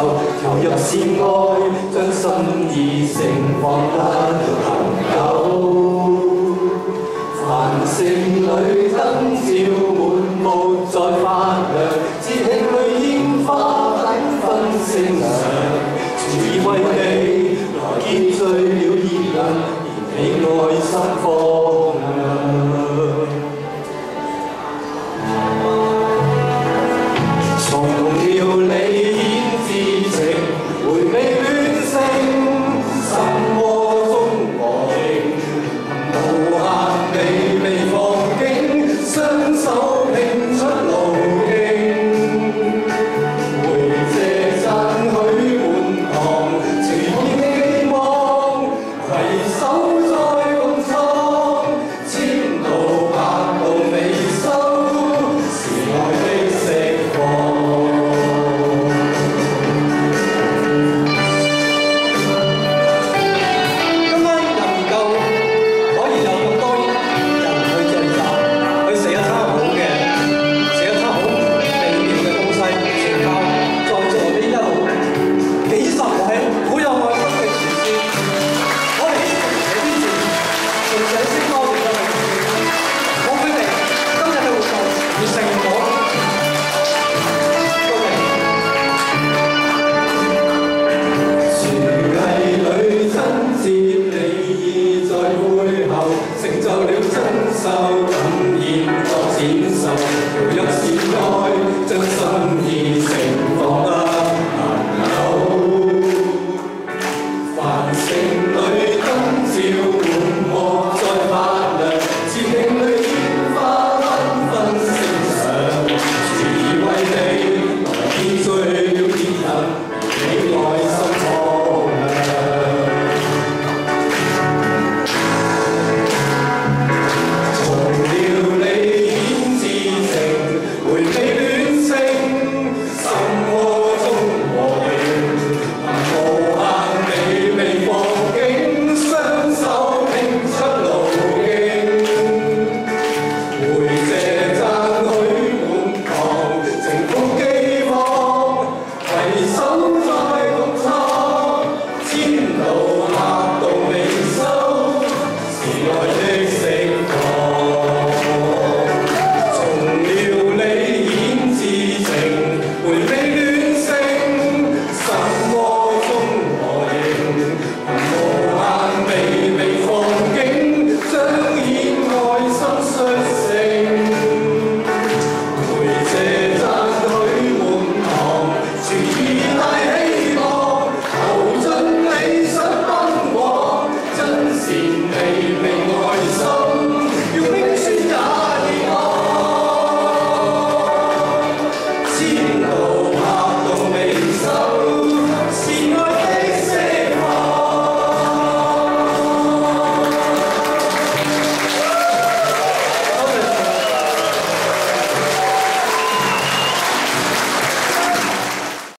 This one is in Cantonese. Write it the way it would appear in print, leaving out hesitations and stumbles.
受，投入是愛，將心意盛放得恆久。繁盛裏燈照滿目在發亮，節慶裏煙花繽紛星亮，全意為你來結聚了熱量，燃起愛心放亮。重調你顯至情，回味戀聲，心窩中和應，無限美味放境，雙手拼出路徑，回謝讚許滿堂，隨意希望，攜手再共創，千路百路未收，是愛的釋放。成就了珍饈，感染作展售，調入是愛，將心意盛放得恆久。繁盛